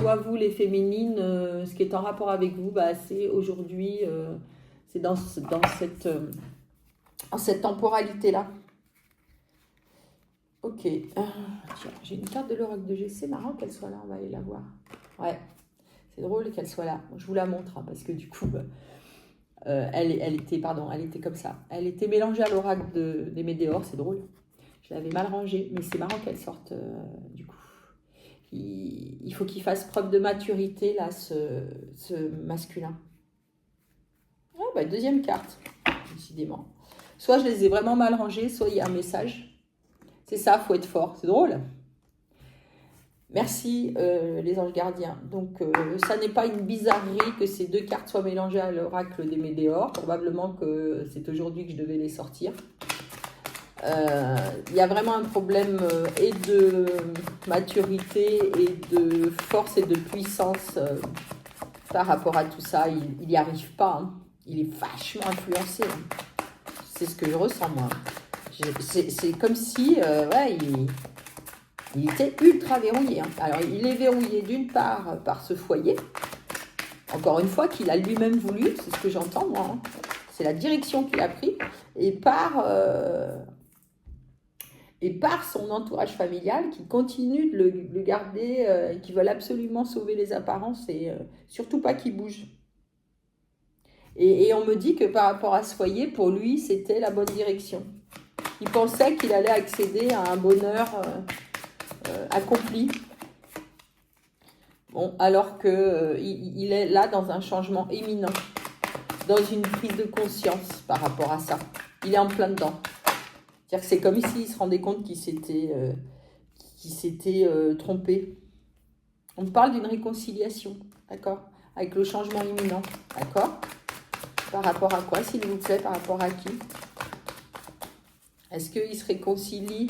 soit vous, les féminines, ce qui est en rapport avec vous, bah, c'est aujourd'hui, c'est dans cette temporalité-là. Ok. Tiens, j'ai une carte de l'oracle de G. C'est marrant qu'elle soit là, on va aller la voir. Ouais, c'est drôle qu'elle soit là. Je vous la montre, hein, parce que du coup, elle était comme ça. Elle était mélangée à l'oracle des Médéors, c'est drôle. Je l'avais mal rangée, mais c'est marrant qu'elle sorte, du coup. Il faut qu'il fasse preuve de maturité, là, ce masculin. Ah, bah, deuxième carte, décidément. Soit je les ai vraiment mal rangées, soit il y a un message. C'est ça, il faut être fort. C'est drôle. Merci, les anges gardiens. Donc, ça n'est pas une bizarrerie que ces deux cartes soient mélangées à l'oracle des Médéors. Probablement que c'est aujourd'hui que je devais les sortir. Il y a vraiment un problème et de maturité et de force et de puissance par rapport à tout ça. Il n'y arrive pas. Hein. Il est vachement influencé. Hein. C'est ce que je ressens, moi. C'est comme si il était ultra verrouillé. Hein. Alors, il est verrouillé d'une part par ce foyer. Encore une fois, qu'il a lui-même voulu. C'est ce que j'entends, moi. Hein. C'est la direction qu'il a pris. Et par son entourage familial qui continue de le garder, et qui veulent absolument sauver les apparences et surtout pas qu'il bouge. Et on me dit que par rapport à ce foyer, pour lui, c'était la bonne direction. Il pensait qu'il allait accéder à un bonheur accompli. Bon, alors qu'il est là dans un changement éminent, dans une prise de conscience par rapport à ça. Il est en plein dedans. C'est-à-dire que c'est comme s'il se rendait compte qu'il s'était trompé. On parle d'une réconciliation, d'accord, avec le changement imminent, d'accord. Par rapport à quoi, s'il vous plaît? Par rapport à qui? Est-ce qu'il se réconcilie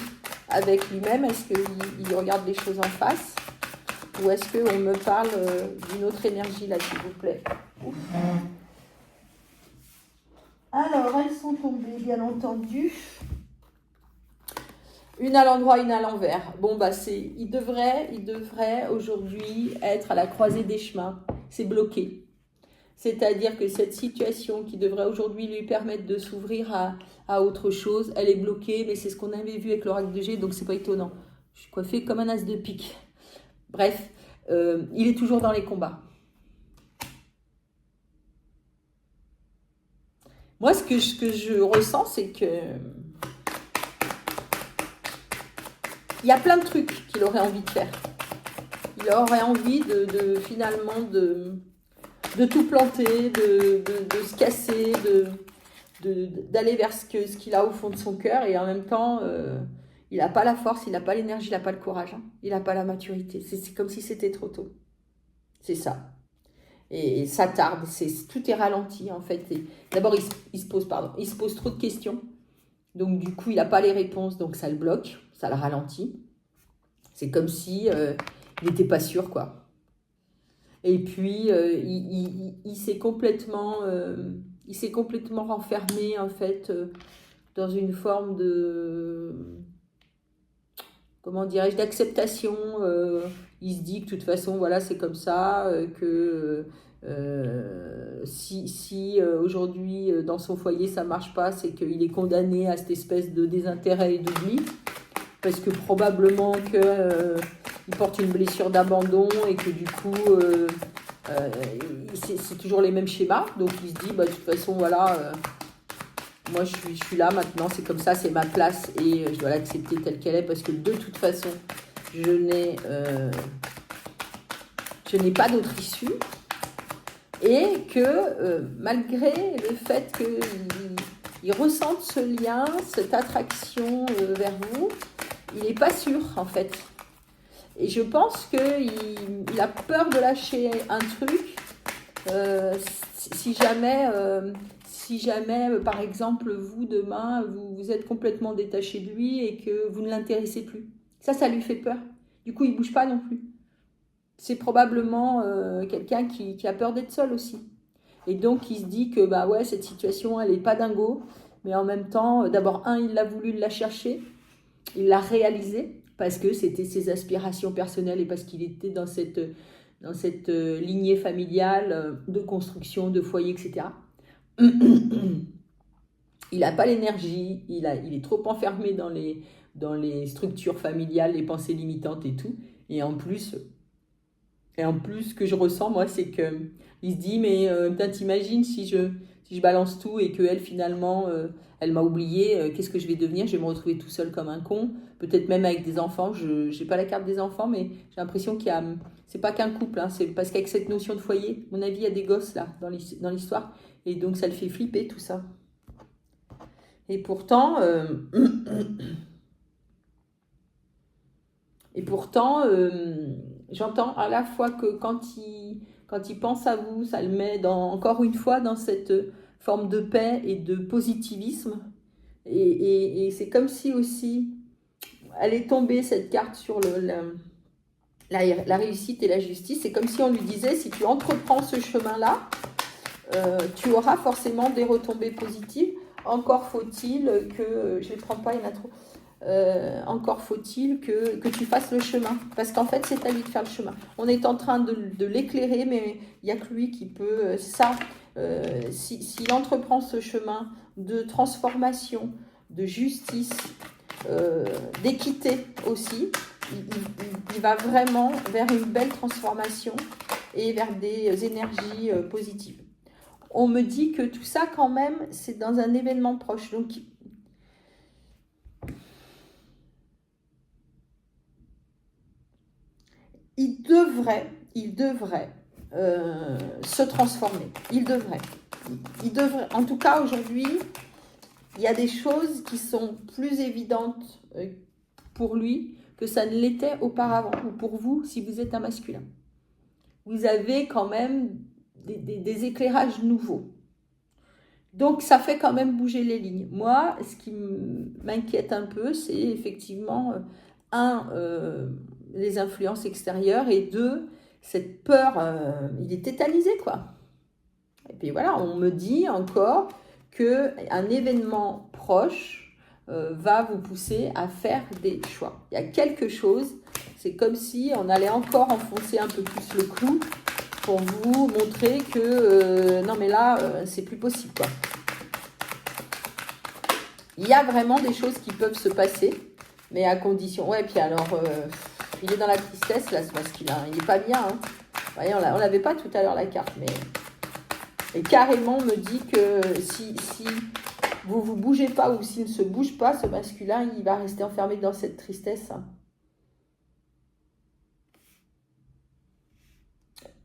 avec lui-même? Est-ce qu'il regarde les choses en face? Ou est-ce qu'on me parle d'une autre énergie, là, s'il vous plaît? Ouf. Alors, elles sont tombées, bien entendu. Une à l'endroit, une à l'envers. Bon, bah, il devrait aujourd'hui être à la croisée des chemins. C'est bloqué. C'est-à-dire que cette situation qui devrait aujourd'hui lui permettre de s'ouvrir à autre chose, elle est bloquée, mais c'est ce qu'on avait vu avec l'oracle de G, donc c'est pas étonnant. Je suis coiffée comme un as de pique. Bref, il est toujours dans les combats. Moi, ce que je ressens, c'est que il y a plein de trucs qu'il aurait envie de faire. Il aurait envie finalement de tout planter, de se casser, d'aller vers ce qu'il a au fond de son cœur. Et en même temps, il n'a pas la force, il n'a pas l'énergie, il n'a pas le courage. Hein. Il n'a pas la maturité. C'est comme si c'était trop tôt. C'est ça. Et ça tarde. Tout est ralenti, en fait. D'abord, il se pose trop de questions. Donc, du coup, il n'a pas les réponses. Donc, ça le bloque. Ça le ralentit. C'est comme si il n'était pas sûr, quoi. Et puis, il s'est complètement renfermé, en fait, dans une forme comment dirais-je, d'acceptation. Il se dit que de toute façon, voilà, c'est comme ça, que si aujourd'hui, dans son foyer, ça ne marche pas, c'est qu'il est condamné à cette espèce de désintérêt et d'oubli. Parce que probablement il porte une blessure d'abandon et que du coup, c'est toujours les mêmes schémas. Donc il se dit, bah, de toute façon, voilà, moi je suis là maintenant, c'est comme ça, c'est ma place et je dois l'accepter telle qu'elle est parce que de toute façon, je n'ai pas d'autre issue. Et que malgré le fait qu'il ressente ce lien, cette attraction vers vous, il n'est pas sûr, en fait. Et je pense qu'il a peur de lâcher un truc si jamais, par exemple, vous, demain, vous êtes complètement détaché de lui et que vous ne l'intéressez plus. Ça lui fait peur. Du coup, il ne bouge pas non plus. C'est probablement quelqu'un qui a peur d'être seul aussi. Et donc, il se dit que bah ouais, cette situation, elle n'est pas dingo. Mais en même temps, d'abord, il a voulu la chercher. Il l'a réalisé parce que c'était ses aspirations personnelles et parce qu'il était dans dans cette lignée familiale de construction, de foyer, etc. Il n'a pas l'énergie, il est trop enfermé dans les structures familiales, les pensées limitantes et tout. Et en plus, ce que je ressens, moi, c'est que il se dit, mais t'imagines si je balance tout et qu'elle, finalement, elle m'a oublié, qu'est-ce que je vais devenir? Je vais me retrouver tout seul comme un con, peut-être même avec des enfants. Je n'ai pas la carte des enfants, mais j'ai l'impression qu'il y a... C'est pas qu'un couple, hein, c'est parce qu'avec cette notion de foyer, à mon avis, il y a des gosses, là, dans l'histoire. Et donc, ça le fait flipper, tout ça. Et pourtant... j'entends à la fois que quand il pense à vous, ça le met encore une fois dans cette forme de paix et de positivisme. Et c'est comme si aussi elle est tombée, cette carte, sur la réussite et la justice. C'est comme si on lui disait, si tu entreprends ce chemin-là, tu auras forcément des retombées positives. Encore faut-il que... Je ne les prends pas, il y en a trop. Encore faut-il que tu fasses le chemin. Parce qu'en fait, c'est à lui de faire le chemin. On est en train de l'éclairer, mais il n'y a que lui qui peut... s'il entreprend ce chemin de transformation, de justice, d'équité aussi, il va vraiment vers une belle transformation et vers des énergies positives. On me dit que tout ça, quand même, c'est dans un événement proche. Donc, il devrait se transformer. Il devrait. En tout cas, aujourd'hui, il y a des choses qui sont plus évidentes pour lui que ça ne l'était auparavant, ou pour vous, si vous êtes un masculin. Vous avez quand même des éclairages nouveaux. Donc, ça fait quand même bouger les lignes. Moi, ce qui m'inquiète un peu, c'est effectivement, les influences extérieures, et deux, cette peur, il est tétanisé, quoi. Et puis voilà, on me dit encore qu'un événement proche va vous pousser à faire des choix. Il y a quelque chose, c'est comme si on allait encore enfoncer un peu plus le clou pour vous montrer que non mais là, c'est plus possible, quoi. Il y a vraiment des choses qui peuvent se passer, mais à condition... Ouais, puis alors, il est dans la tristesse, là, ce masculin. Il n'est pas bien, hein. Vous voyez, on l'avait pas tout à l'heure, la carte, mais... Et carrément, on me dit que si vous ne bougez pas, ou s'il ne se bouge pas, ce masculin, il va rester enfermé dans cette tristesse.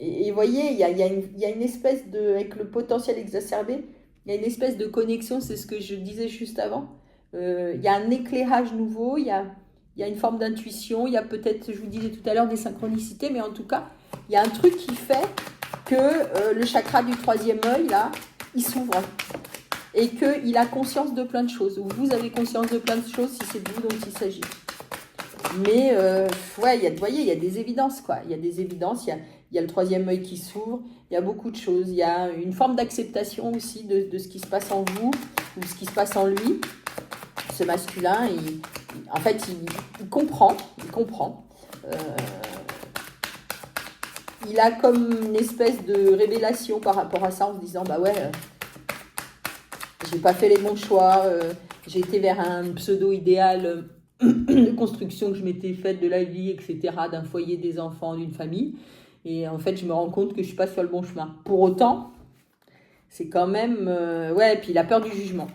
Et vous voyez, il y a une espèce de... Avec le potentiel exacerbé, il y a une espèce de connexion, c'est ce que je disais juste avant. Il y a un éclairage nouveau, il y a une forme d'intuition, il y a peut-être, je vous disais tout à l'heure, des synchronicités, mais en tout cas, il y a un truc qui fait que le chakra du troisième œil, là, il s'ouvre. Et qu'il a conscience de plein de choses. Ou vous avez conscience de plein de choses si c'est de vous dont il s'agit. Mais, ouais, vous voyez, il y a des évidences, quoi. Il y a des évidences, il y a le troisième œil qui s'ouvre, il y a beaucoup de choses. Il y a une forme d'acceptation aussi de ce qui se passe en vous, ou ce qui se passe en lui. Ce masculin, en fait, il comprend. Il a comme une espèce de révélation par rapport à ça, en se disant, bah ouais, j'ai pas fait les bons choix, j'ai été vers un pseudo-idéal de construction que je m'étais faite de la vie, etc., d'un foyer, des enfants, d'une famille. Et en fait, je me rends compte que je suis pas sur le bon chemin. Pour autant, c'est quand même... ouais, et puis la peur du jugement.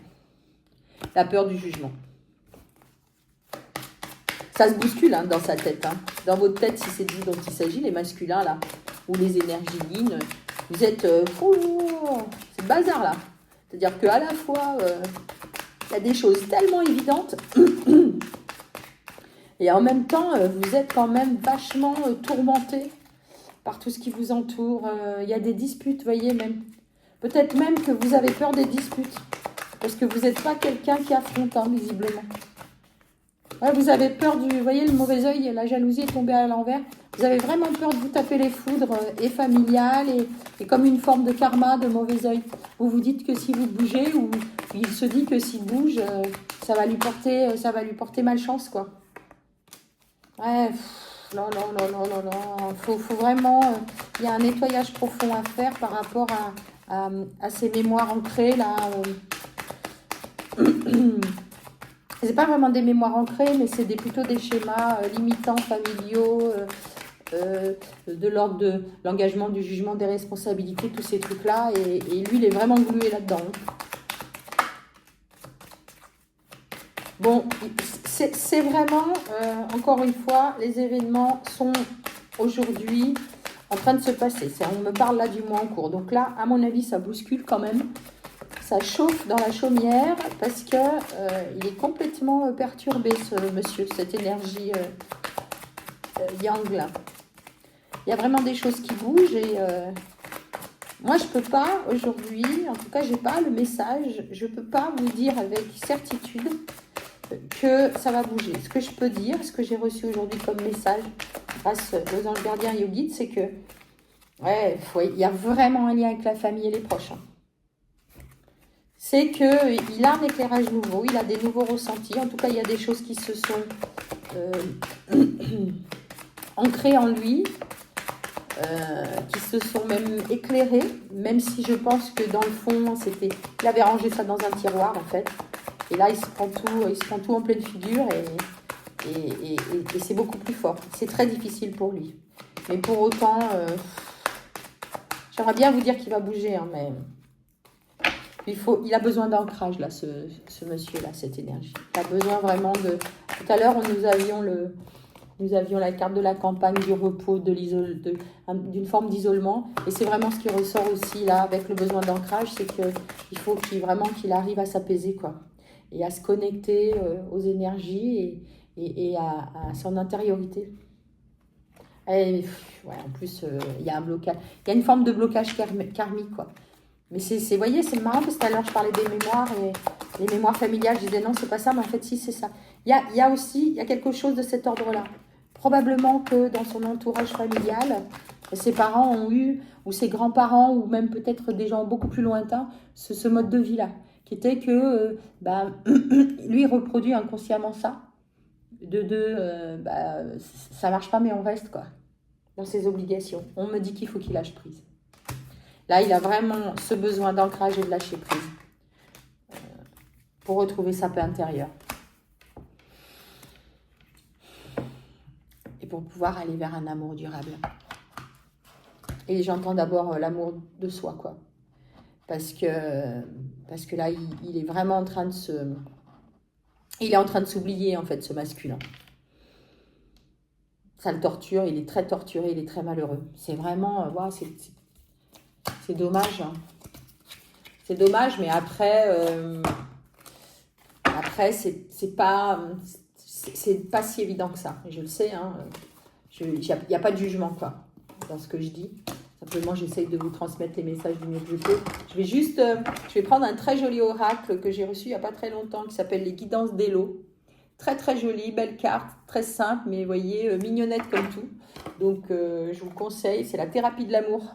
La peur du jugement. Ça se bouscule, hein, dans sa tête. Hein. Dans votre tête, si c'est de vous dont il s'agit, les masculins, là, ou les énergies yin, vous êtes... c'est le bazar, là. C'est-à-dire qu'à la fois, il y a des choses tellement évidentes, et en même temps, vous êtes quand même vachement tourmenté par tout ce qui vous entoure. Il y a des disputes, vous voyez, même. Peut-être même que vous avez peur des disputes, parce que vous n'êtes pas quelqu'un qui affronte, hein, visiblement. Ouais, vous avez peur du... Vous voyez, le mauvais œil, la jalousie est tombée à l'envers. Vous avez vraiment peur de vous taper les foudres, et familiales, et comme une forme de karma, de mauvais œil. Vous vous dites que si vous bougez, ou il se dit que s'il bouge, ça va lui porter malchance, quoi. Ouais, Non, non, non, non, non, non. Faut vraiment... Il y a un nettoyage profond à faire par rapport à ces mémoires ancrées, là. C'est pas vraiment des mémoires ancrées, mais c'est plutôt des schémas limitants, familiaux, de l'ordre de l'engagement, du jugement, des responsabilités, tous ces trucs-là. Et lui, il est vraiment glué là-dedans. Bon, c'est vraiment, encore une fois, les événements sont aujourd'hui en train de se passer. On me parle là du mois en cours. Donc là, à mon avis, ça bouscule quand même. Ça chauffe dans la chaumière parce que il est complètement perturbé, ce monsieur, cette énergie yang là. Il y a vraiment des choses qui bougent et moi, je peux pas aujourd'hui, en tout cas, j'ai pas le message, je peux pas vous dire avec certitude que ça va bouger. Ce que je peux dire, ce que j'ai reçu aujourd'hui comme message grâce aux anges gardiens et aux guides, c'est que il y a vraiment un lien avec la famille et les proches. C'est qu'il a un éclairage nouveau, il a des nouveaux ressentis. En tout cas, il y a des choses qui se sont ancrées en lui, qui se sont même éclairées, même si je pense que dans le fond, il avait rangé ça dans un tiroir, en fait. Et là, il se prend tout en pleine figure et c'est beaucoup plus fort. C'est très difficile pour lui. Mais pour autant, j'aimerais bien vous dire qu'il va bouger, hein, mais il a besoin d'ancrage, là, ce monsieur-là, cette énergie. Il a besoin vraiment de... Tout à l'heure, nous avions la carte de la campagne, du repos, d'une forme d'isolement. Et c'est vraiment ce qui ressort aussi, là, avec le besoin d'ancrage, c'est qu'il faut qu'il arrive à s'apaiser, quoi. Et à se connecter aux énergies et à son intériorité. Et, en plus, il y a un blocage. Il y a une forme de blocage karmique, quoi. Mais vous voyez, c'est marrant parce que tout à l'heure, je parlais des mémoires et les mémoires familiales. Je disais non, c'est pas ça, mais en fait, si, c'est ça. Il y a quelque chose de cet ordre-là. Probablement que dans son entourage familial, ses parents ont eu, ou ses grands-parents, ou même peut-être des gens beaucoup plus lointains, ce mode de vie-là, qui était que lui reproduit inconsciemment ça. Ça marche pas, mais on reste, quoi, dans ses obligations. On me dit qu'il faut qu'il lâche prise. Là, il a vraiment ce besoin d'ancrage et de lâcher prise pour retrouver sa paix intérieure. Et pour pouvoir aller vers un amour durable. Et j'entends d'abord l'amour de soi, quoi. Parce que là, il est vraiment en train de il est en train de s'oublier, en fait, ce masculin. Ça le torture, il est très torturé, il est très malheureux. C'est vraiment... c'est dommage. Hein. C'est dommage, mais après c'est pas si évident que ça. Je le sais, hein. Il n'y a pas de jugement, quoi, dans ce que je dis. Simplement, j'essaye de vous transmettre les messages du mieux que je peux. Je vais prendre un très joli oracle que j'ai reçu il n'y a pas très longtemps, qui s'appelle les guidances d'Elo. Très, très joli, belle carte, très simple, mais vous voyez, mignonnette comme tout. Donc, je vous conseille, c'est la thérapie de l'amour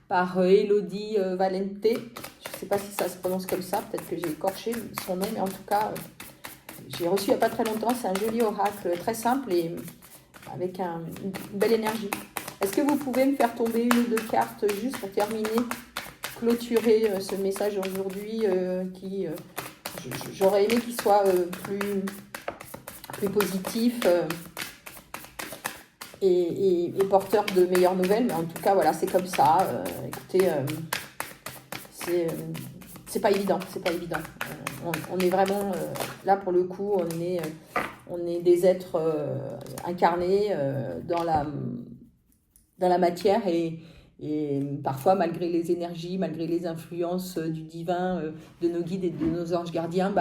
par Elodie Valente. Je ne sais pas si ça se prononce comme ça, peut-être que j'ai écorché son nom, mais en tout cas, j'ai reçu il n'y a pas très longtemps. C'est un joli oracle très simple et avec une belle énergie. Est-ce que vous pouvez me faire tomber une ou deux cartes juste pour terminer, clôturer ce message aujourd'hui qui... J'aurais aimé qu'il soit plus positif et porteur de meilleures nouvelles, mais en tout cas, voilà, c'est comme ça. Écoutez, c'est pas évident, c'est pas évident. On est vraiment, là pour le coup, on est des êtres incarnés dans la matière et parfois, malgré les énergies, malgré les influences du divin, de nos guides et de nos anges gardiens,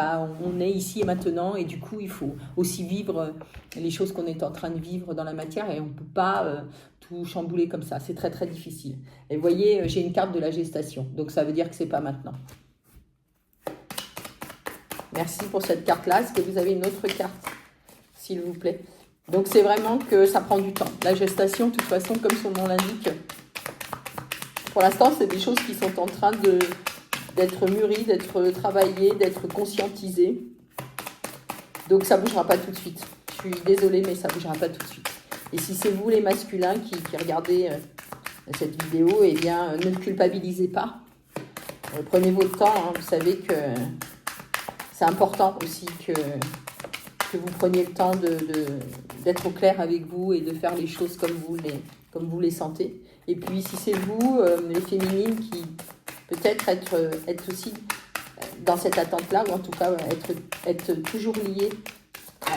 on est ici et maintenant. Et du coup, il faut aussi vivre les choses qu'on est en train de vivre dans la matière. Et on ne peut pas tout chambouler comme ça. C'est très, très difficile. Et vous voyez, j'ai une carte de la gestation. Donc, ça veut dire que ce n'est pas maintenant. Merci pour cette carte-là. Est-ce que vous avez une autre carte, s'il vous plaît? Donc, c'est vraiment que ça prend du temps. La gestation, de toute façon, comme son nom l'indique, pour l'instant, c'est des choses qui sont en train d'être mûries, d'être travaillées, d'être conscientisées. Donc, ça ne bougera pas tout de suite. Il Je suis désolée, mais ça ne bougera pas tout de suite. Et si c'est vous les masculins qui regardez cette vidéo, eh bien, ne culpabilisez pas. Prenez votre temps, hein. Vous savez que c'est important aussi que vous preniez le temps d'être au clair avec vous et de faire les choses comme vous les sentez. Et puis, si c'est vous, les féminines, qui peut-être être aussi dans cette attente-là, ou en tout cas être toujours liées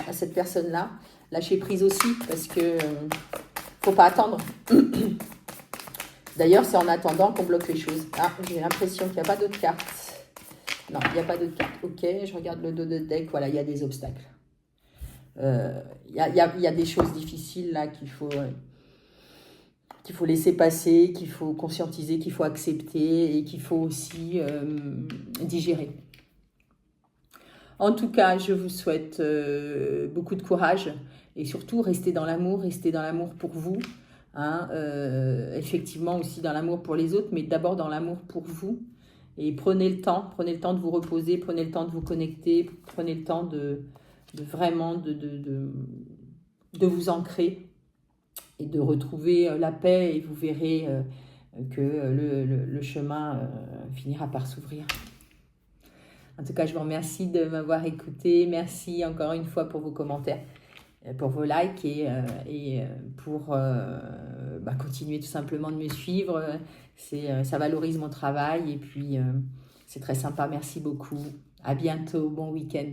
à cette personne-là, lâcher prise aussi, parce que faut pas attendre. D'ailleurs, c'est en attendant qu'on bloque les choses. Ah, j'ai l'impression qu'il n'y a pas d'autres cartes. Non, il n'y a pas d'autres cartes. Ok, je regarde le dos de deck. Voilà, il y a des obstacles. Il y a des choses difficiles là qu'il faut laisser passer, qu'il faut conscientiser, qu'il faut accepter et qu'il faut aussi digérer. En tout cas, je vous souhaite beaucoup de courage et surtout restez dans l'amour pour vous. Hein, effectivement aussi dans l'amour pour les autres, mais d'abord dans l'amour pour vous. Et prenez le temps de vous reposer, prenez le temps de vous connecter, prenez le temps de vraiment de vous ancrer et de retrouver la paix, et vous verrez que le chemin finira par s'ouvrir. En tout cas, je vous remercie de m'avoir écouté. Merci encore une fois pour vos commentaires, pour vos likes et pour continuer tout simplement de me suivre. Ça valorise mon travail et puis c'est très sympa. Merci beaucoup. À bientôt. Bon week-end.